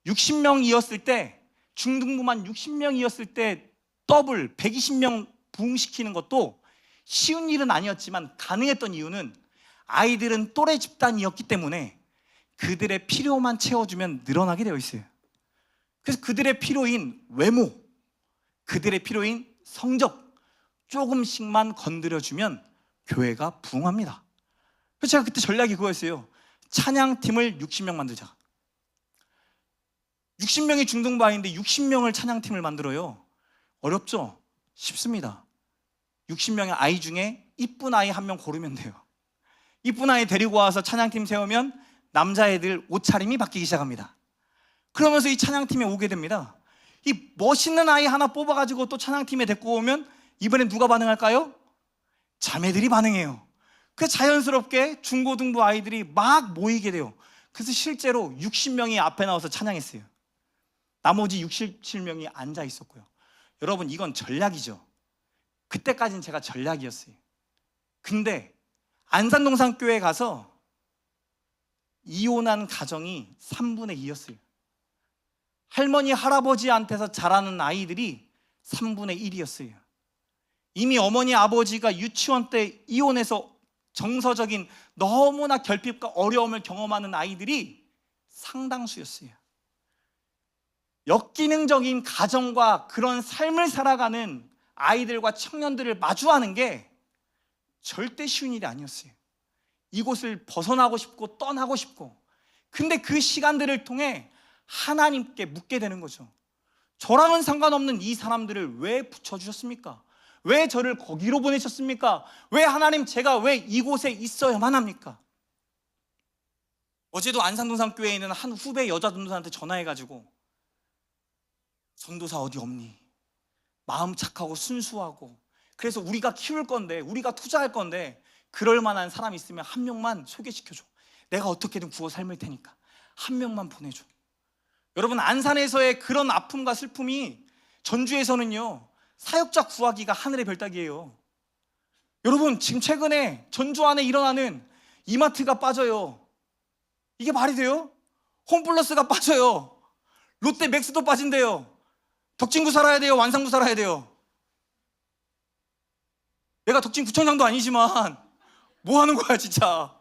60명이었을 때, 중등부만 60명이었을 때 더블 120명 부흥시키는 것도 쉬운 일은 아니었지만 가능했던 이유는 아이들은 또래 집단이었기 때문에 그들의 필요만 채워주면 늘어나게 되어 있어요. 그래서 그들의 필요인 외모, 그들의 필요인 성적 조금씩만 건드려주면 교회가 부흥합니다. 그래서 제가 그때 전략이 그거였어요. 찬양팀을 60명 만들자. 60명이 중등부아이인데 60명을 찬양팀을 만들어요. 어렵죠? 쉽습니다. 60명의 아이 중에 이쁜 아이 한 명 고르면 돼요. 이쁜 아이 데리고 와서 찬양팀 세우면 남자애들 옷차림이 바뀌기 시작합니다. 그러면서 이 찬양팀에 오게 됩니다. 이 멋있는 아이 하나 뽑아가지고 또 찬양팀에 데리고 오면 이번엔 누가 반응할까요? 자매들이 반응해요. 그래서 자연스럽게 중고등부 아이들이 막 모이게 돼요. 그래서 실제로 60명이 앞에 나와서 찬양했어요. 나머지 67명이 앉아 있었고요. 여러분, 이건 전략이죠. 그때까지는 제가 전략이었어요. 근데 안산동산교회 가서 이혼한 가정이 3분의 2였어요. 할머니, 할아버지한테서 자라는 아이들이 3분의 1이었어요. 이미 어머니, 아버지가 유치원 때 이혼해서 정서적인 너무나 결핍과 어려움을 경험하는 아이들이 상당수였어요. 역기능적인 가정과 그런 삶을 살아가는 아이들과 청년들을 마주하는 게 절대 쉬운 일이 아니었어요. 이곳을 벗어나고 싶고 떠나고 싶고, 근데 그 시간들을 통해 하나님께 묻게 되는 거죠. 저랑은 상관없는 이 사람들을 왜 붙여주셨습니까? 왜 저를 거기로 보내셨습니까? 왜 하나님, 제가 왜 이곳에 있어야만 합니까? 어제도 안산동산교회에 있는 한 후배 여자 전도사한테 전화해가지고, 전도사 어디 없니? 마음 착하고 순수하고, 그래서 우리가 키울 건데, 우리가 투자할 건데 그럴 만한 사람 있으면 한 명만 소개시켜줘. 내가 어떻게든 구워 삶을 테니까 한 명만 보내줘. 여러분, 안산에서의 그런 아픔과 슬픔이 전주에서는요, 사역자 구하기가 하늘의 별따기예요. 여러분, 지금 최근에 전주 안에 일어나는 이마트가 빠져요. 이게 말이 돼요? 홈플러스가 빠져요. 롯데 맥스도 빠진대요. 덕진구 살아야 돼요? 완산구 살아야 돼요? 내가 덕진구청장도 아니지만 뭐 하는 거야 진짜.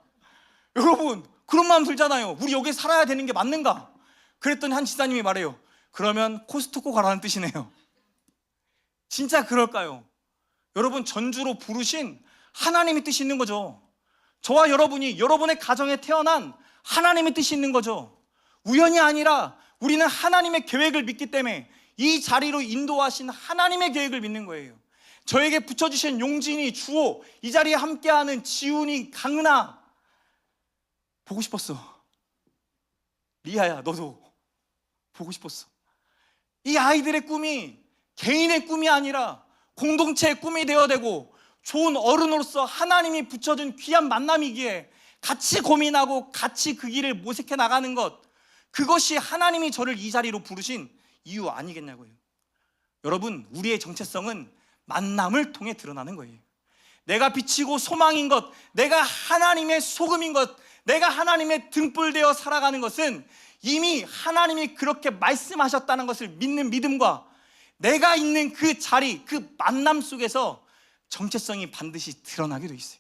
여러분, 그런 마음 들잖아요. 우리 여기에 살아야 되는 게 맞는가? 그랬더니 한 지사님이 말해요. 그러면 코스트코 가라는 뜻이네요. 진짜 그럴까요? 여러분, 전주로 부르신 하나님의 뜻이 있는 거죠. 저와 여러분이 여러분의 가정에 태어난 하나님의 뜻이 있는 거죠. 우연이 아니라 우리는 하나님의 계획을 믿기 때문에 이 자리로 인도하신 하나님의 계획을 믿는 거예요. 저에게 붙여주신 용진이, 주호, 이 자리에 함께하는 지훈이, 강은아 보고 싶었어. 리아야, 너도 보고 싶었어. 이 아이들의 꿈이 개인의 꿈이 아니라 공동체의 꿈이 되어야 되고, 좋은 어른으로서 하나님이 붙여준 귀한 만남이기에 같이 고민하고 같이 그 길을 모색해 나가는 것, 그것이 하나님이 저를 이 자리로 부르신 이유 아니겠냐고요. 여러분, 우리의 정체성은 만남을 통해 드러나는 거예요. 내가 비치고 소망인 것, 내가 하나님의 소금인 것, 내가 하나님의 등불 되어 살아가는 것은 이미 하나님이 그렇게 말씀하셨다는 것을 믿는 믿음과 내가 있는 그 자리, 그 만남 속에서 정체성이 반드시 드러나게 돼 있어요.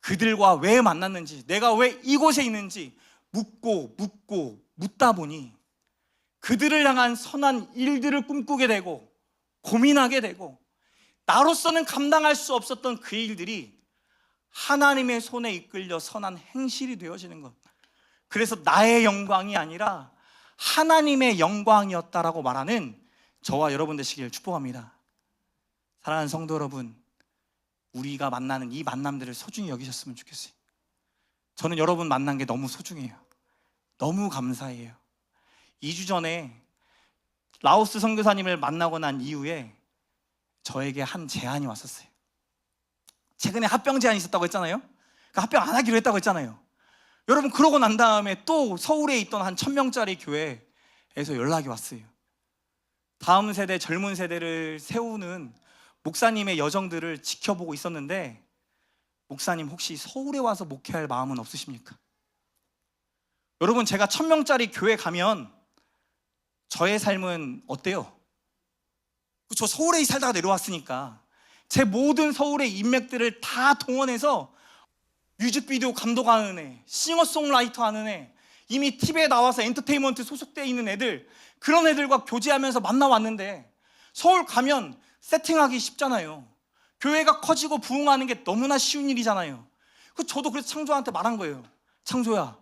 그들과 왜 만났는지, 내가 왜 이곳에 있는지 묻고 묻다 보니 그들을 향한 선한 일들을 꿈꾸게 되고 고민하게 되고, 나로서는 감당할 수 없었던 그 일들이 하나님의 손에 이끌려 선한 행실이 되어지는 것, 그래서 나의 영광이 아니라 하나님의 영광이었다라고 말하는 저와 여러분 되시길 축복합니다. 사랑하는 성도 여러분, 우리가 만나는 이 만남들을 소중히 여기셨으면 좋겠어요. 저는 여러분 만난 게 너무 소중해요. 너무 감사해요. 2주 전에 라오스 선교사님을 만나고 난 이후에 저에게 한 제안이 왔었어요. 최근에 합병 제안이 있었다고 했잖아요. 그러니까 합병 안 하기로 했다고 했잖아요. 여러분, 그러고 난 다음에 또 서울에 있던 한 1000명짜리 교회에서 연락이 왔어요. 다음 세대, 젊은 세대를 세우는 목사님의 여정들을 지켜보고 있었는데, 목사님 혹시 서울에 와서 목회할 마음은 없으십니까? 여러분, 제가 1000명짜리 교회 가면 저의 삶은 어때요? 저 서울에 살다가 내려왔으니까 제 모든 서울의 인맥들을 다 동원해서 뮤직비디오 감독하는 애, 싱어송라이터 하는 애, 이미 TV에 나와서 엔터테인먼트 소속되어 있는 애들, 그런 애들과 교제하면서 만나왔는데, 서울 가면 세팅하기 쉽잖아요. 교회가 커지고 부흥하는 게 너무나 쉬운 일이잖아요. 저도 그래서 창조한테 말한 거예요. 창조야,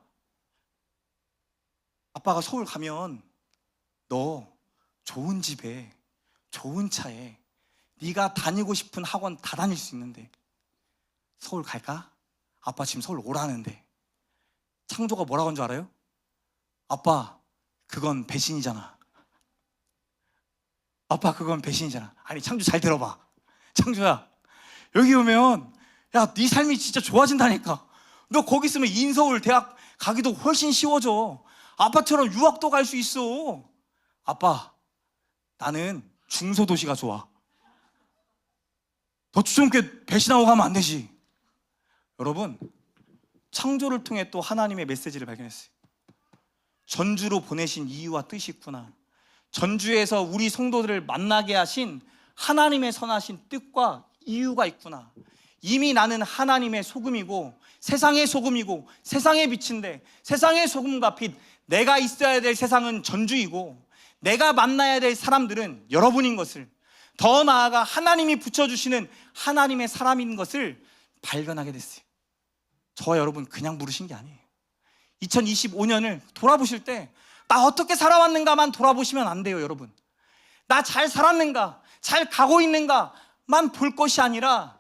아빠가 서울 가면 너 좋은 집에 좋은 차에 네가 다니고 싶은 학원 다 다닐 수 있는데 서울 갈까? 아빠 지금 서울 오라는데. 창조가 뭐라고 한 줄 알아요? 아빠, 그건 배신이잖아. 아빠, 그건 배신이잖아. 아니, 창조 잘 들어봐. 창조야, 여기 오면 야, 네 삶이 진짜 좋아진다니까. 너 거기 있으면 인서울 대학 가기도 훨씬 쉬워져. 아빠처럼 유학도 갈 수 있어. 아빠, 나는 중소도시가 좋아. 더 추첨게 배신하고 가면 안 되지. 여러분, 창조를 통해 또 하나님의 메시지를 발견했어요. 전주로 보내신 이유와 뜻이 있구나. 전주에서 우리 성도들을 만나게 하신 하나님의 선하신 뜻과 이유가 있구나. 이미 나는 하나님의 소금이고 세상의 소금이고 세상의 빛인데, 세상의 소금과 빛, 내가 있어야 될 세상은 전주이고 내가 만나야 될 사람들은 여러분인 것을, 더 나아가 하나님이 붙여주시는 하나님의 사람인 것을 발견하게 됐어요. 저와 여러분 그냥 부르신 게 아니에요. 2025년을 돌아보실 때 나 어떻게 살아왔는가만 돌아보시면 안 돼요. 여러분, 나 잘 살았는가, 잘 가고 있는가만 볼 것이 아니라,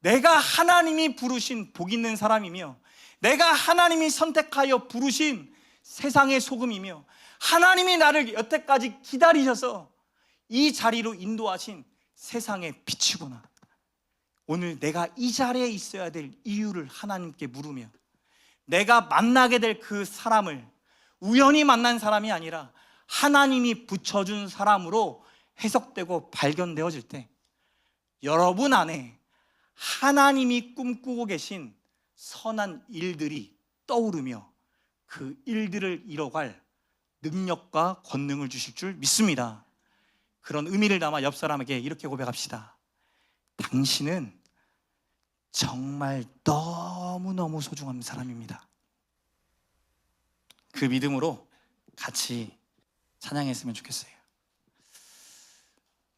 내가 하나님이 부르신 복 있는 사람이며, 내가 하나님이 선택하여 부르신 세상의 소금이며, 하나님이 나를 여태까지 기다리셔서 이 자리로 인도하신 세상의 빛이구나. 오늘 내가 이 자리에 있어야 될 이유를 하나님께 물으며, 내가 만나게 될 그 사람을 우연히 만난 사람이 아니라 하나님이 붙여준 사람으로 해석되고 발견되어질 때, 여러분 안에 하나님이 꿈꾸고 계신 선한 일들이 떠오르며 그 일들을 이뤄갈 능력과 권능을 주실 줄 믿습니다. 그런 의미를 담아 옆 사람에게 이렇게 고백합시다. 당신은 정말 너무너무 소중한 사람입니다. 그 믿음으로 같이 찬양했으면 좋겠어요.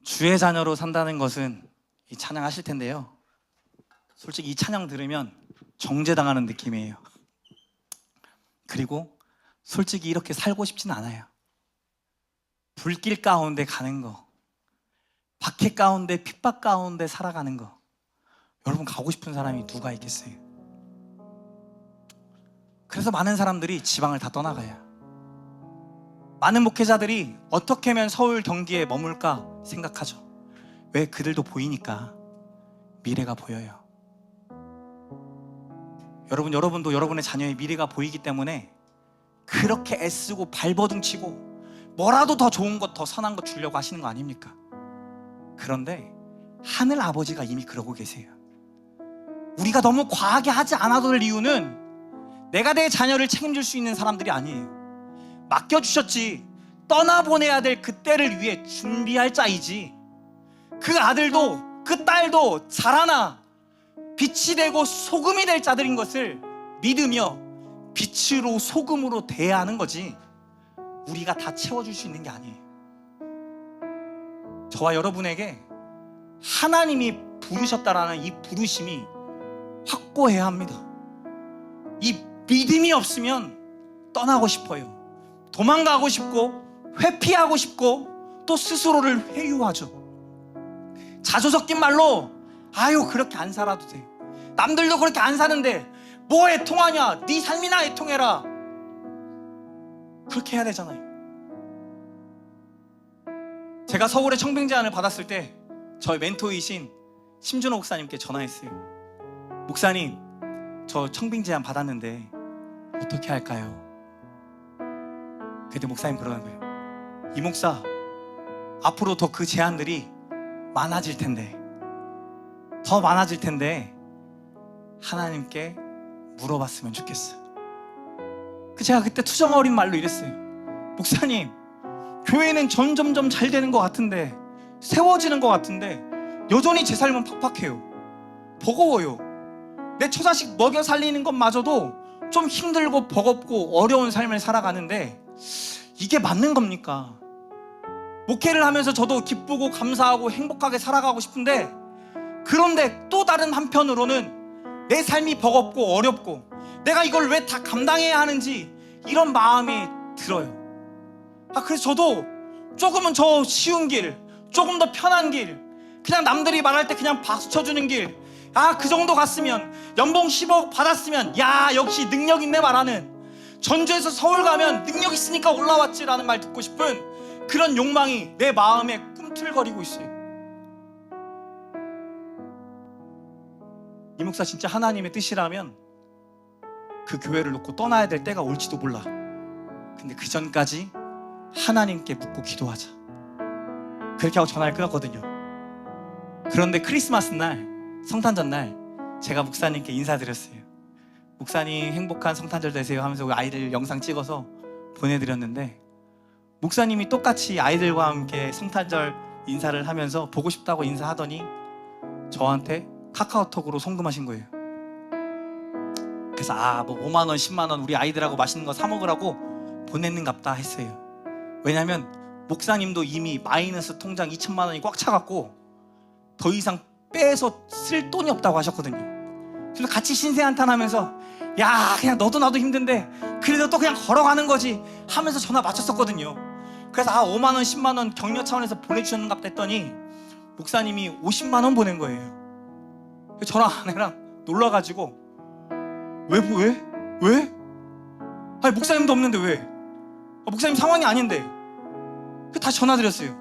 주의 자녀로 산다는 것은 이 찬양하실 텐데요, 솔직히 이 찬양 들으면 정죄당하는 느낌이에요. 그리고 솔직히 이렇게 살고 싶진 않아요. 불길 가운데 가는 거, 박해 가운데 핍박 가운데 살아가는 거, 여러분 가고 싶은 사람이 누가 있겠어요? 그래서 많은 사람들이 지방을 다 떠나가요. 많은 목회자들이 어떻게 하면 서울 경기에 머물까 생각하죠. 왜? 그들도 보이니까. 미래가 보여요. 여러분도 여러분의 자녀의 미래가 보이기 때문에 그렇게 애쓰고 발버둥치고 뭐라도 더 좋은 것, 더 선한 것 주려고 하시는 거 아닙니까? 그런데 하늘 아버지가 이미 그러고 계세요. 우리가 너무 과하게 하지 않아도 될 이유는 내가 내 자녀를 책임질 수 있는 사람들이 아니에요. 맡겨주셨지, 떠나보내야 될 그 때를 위해 준비할 자이지, 그 아들도 그 딸도 자라나 빛이 되고 소금이 될 자들인 것을 믿으며 빛으로 소금으로 대해야 하는 거지, 우리가 다 채워줄 수 있는 게 아니에요. 저와 여러분에게 하나님이 부르셨다라는 이 부르심이 확고해야 합니다. 이 믿음이 없으면 떠나고 싶어요. 도망가고 싶고 회피하고 싶고 또 스스로를 회유하죠. 자주 섞인 말로 아유 그렇게 안 살아도 돼, 남들도 그렇게 안 사는데 뭐 애통하냐, 네 삶이나 애통해라, 그렇게 해야 되잖아요. 제가 서울에 청빙 제안을 받았을 때 저의 멘토이신 심준호 목사님께 전화했어요. 목사님, 저 청빙 제안 받았는데 어떻게 할까요? 그때 목사님 그러는 거예요. 이 목사, 앞으로 더 그 제안들이 많아질 텐데, 더 많아질 텐데 하나님께 물어봤으면 좋겠어. 제가 그때 투정 어린 말로 이랬어요. 목사님, 교회는 점점점 잘 되는 것 같은데, 세워지는 것 같은데 여전히 제 삶은 팍팍해요. 버거워요. 내 처자식 먹여 살리는 것마저도 좀 힘들고 버겁고 어려운 삶을 살아가는데 이게 맞는 겁니까? 목회를 하면서 저도 기쁘고 감사하고 행복하게 살아가고 싶은데, 그런데 또 다른 한편으로는 내 삶이 버겁고 어렵고 내가 이걸 왜 다 감당해야 하는지 이런 마음이 들어요. 그래서 저도 조금은 저 쉬운 길, 조금 더 편한 길, 그냥 남들이 말할 때 그냥 박수 쳐주는 길, 그 정도 갔으면, 연봉 10억 받았으면 야 역시 능력 있네 말하는, 전주에서 서울 가면 능력 있으니까 올라왔지라는 말 듣고 싶은 그런 욕망이 내 마음에 꿈틀거리고 있어요. 이 목사 진짜 하나님의 뜻이라면 그 교회를 놓고 떠나야 될 때가 올지도 몰라. 근데 그 전까지 하나님께 묻고 기도하자. 그렇게 하고 전화를 끊었거든요. 그런데 크리스마스 날, 성탄절 날 제가 목사님께 인사드렸어요. 목사님 행복한 성탄절 되세요 하면서 아이들 영상 찍어서 보내드렸는데, 목사님이 똑같이 아이들과 함께 성탄절 인사를 하면서 보고 싶다고 인사하더니 저한테 카카오톡으로 송금하신 거예요. 그래서 뭐 5만 원, 10만 원 우리 아이들하고 맛있는 거 사 먹으라고 보냈는갑다 했어요. 왜냐면 목사님도 이미 마이너스 통장 2천만 원이 꽉 차갖고 더 이상 빼서 쓸 돈이 없다고 하셨거든요. 그래서 같이 신세한탄하면서 야 그냥 너도 나도 힘든데 그래도 또 그냥 걸어가는 거지 하면서 전화 맞췄었거든요. 그래서 5만 원, 10만 원 격려 차원에서 보내주셨는갑다 했더니 목사님이 50만 원 보낸 거예요. 저랑 아내랑 놀라가지고 왜? 아니 목사님도 없는데 왜? 목사님 상황이 아닌데. 다시 전화드렸어요.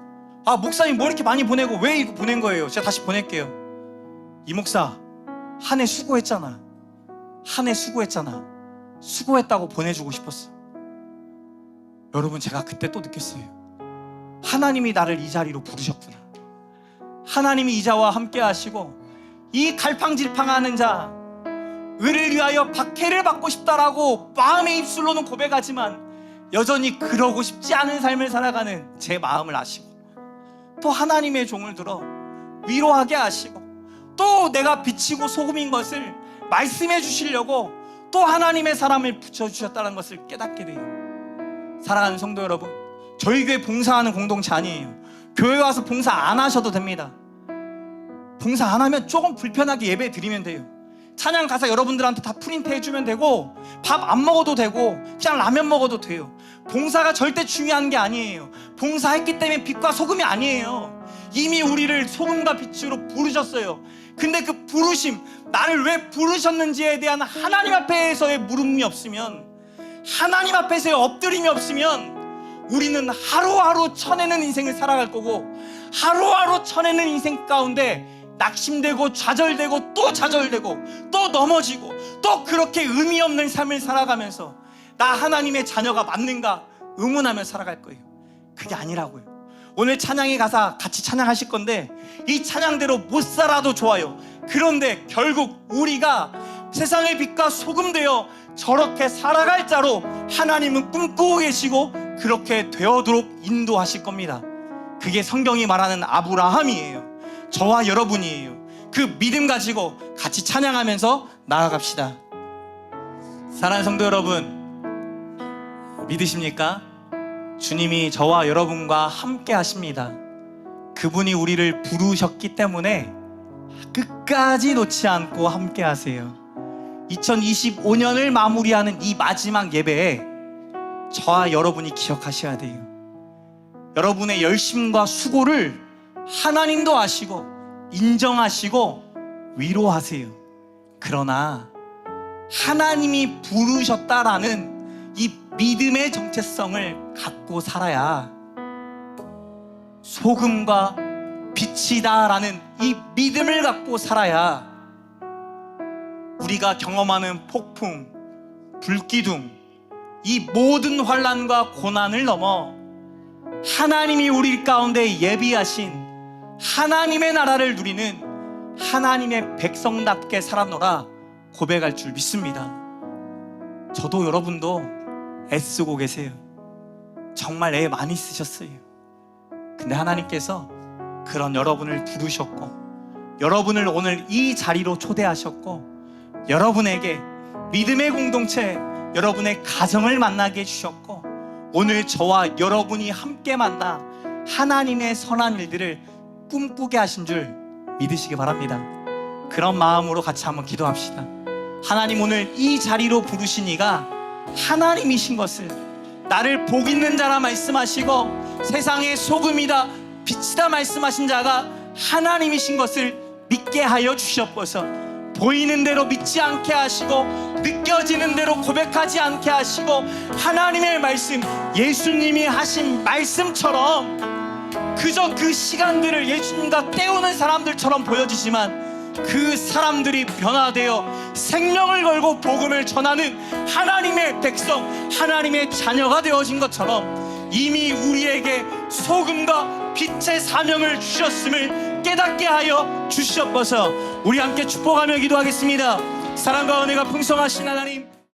목사님 뭐 이렇게 많이 보내고 왜 이거 보낸 거예요? 제가 다시 보낼게요. 이 목사 한 해 수고했잖아. 수고했다고 보내주고 싶었어. 여러분, 제가 그때 또 느꼈어요. 하나님이 나를 이 자리로 부르셨구나. 하나님이 이자와 함께 하시고 이 갈팡질팡하는 자, 의를 위하여 박해를 받고 싶다라고 마음의 입술로는 고백하지만 여전히 그러고 싶지 않은 삶을 살아가는 제 마음을 아시고, 또 하나님의 종을 들어 위로하게 하시고, 또 내가 비치고 소금인 것을 말씀해 주시려고 또 하나님의 사람을 붙여주셨다는 것을 깨닫게 돼요. 사랑하는 성도 여러분, 저희 교회 봉사하는 공동체 아니에요. 교회 와서 봉사 안 하셔도 됩니다. 봉사 안 하면 조금 불편하게 예배 드리면 돼요. 찬양 가사 여러분들한테 다 프린트 해주면 되고, 밥 안 먹어도 되고 그냥 라면 먹어도 돼요. 봉사가 절대 중요한 게 아니에요. 봉사했기 때문에 빛과 소금이 아니에요. 이미 우리를 소금과 빛으로 부르셨어요. 근데 그 부르심, 나를 왜 부르셨는지에 대한 하나님 앞에서의 물음이 없으면, 하나님 앞에서의 엎드림이 없으면 우리는 하루하루 쳐내는 인생을 살아갈 거고, 하루하루 쳐내는 인생 가운데 낙심되고 좌절되고 또 좌절되고 또 넘어지고 또 그렇게 의미 없는 삶을 살아가면서 나 하나님의 자녀가 맞는가 의문하며 살아갈 거예요. 그게 아니라고요. 오늘 찬양의 가사 같이 찬양하실 건데, 이 찬양대로 못 살아도 좋아요. 그런데 결국 우리가 세상의 빛과 소금 되어 저렇게 살아갈 자로 하나님은 꿈꾸고 계시고 그렇게 되어도록 인도하실 겁니다. 그게 성경이 말하는 아브라함이에요. 저와 여러분이에요. 그 믿음 가지고 같이 찬양하면서 나아갑시다. 사랑하는 성도 여러분, 믿으십니까? 주님이 저와 여러분과 함께 하십니다. 그분이 우리를 부르셨기 때문에 끝까지 놓지 않고 함께 하세요. 2025년을 마무리하는 이 마지막 예배에 저와 여러분이 기억하셔야 돼요. 여러분의 열심과 수고를 하나님도 아시고 인정하시고 위로하세요. 그러나 하나님이 부르셨다라는 이 믿음의 정체성을 갖고 살아야, 소금과 빛이다라는 이 믿음을 갖고 살아야 우리가 경험하는 폭풍, 불기둥, 이 모든 환난과 고난을 넘어 하나님이 우리 가운데 예비하신 하나님의 나라를 누리는 하나님의 백성답게 살아노라 고백할 줄 믿습니다. 저도 여러분도 애쓰고 계세요. 정말 애 많이 쓰셨어요. 근데 하나님께서 그런 여러분을 부르셨고, 여러분을 오늘 이 자리로 초대하셨고, 여러분에게 믿음의 공동체, 여러분의 가정을 만나게 해주셨고, 오늘 저와 여러분이 함께 만나 하나님의 선한 일들을 꿈꾸게 하신 줄 믿으시기 바랍니다. 그런 마음으로 같이 한번 기도합시다. 하나님, 오늘 이 자리로 부르신 이가 하나님이신 것을, 나를 복 있는 자라 말씀하시고 세상의 소금이다 빛이다 말씀하신 자가 하나님이신 것을 믿게 하여 주시옵소서. 보이는 대로 믿지 않게 하시고 느껴지는 대로 고백하지 않게 하시고, 하나님의 말씀, 예수님이 하신 말씀처럼 그저 그 시간들을 예수님과 때우는 사람들처럼 보여지지만 그 사람들이 변화되어 생명을 걸고 복음을 전하는 하나님의 백성, 하나님의 자녀가 되어진 것처럼 이미 우리에게 소금과 빛의 사명을 주셨음을 깨닫게 하여 주시옵소서. 우리 함께 축복하며 기도하겠습니다. 사랑과 은혜가 풍성하신 하나님,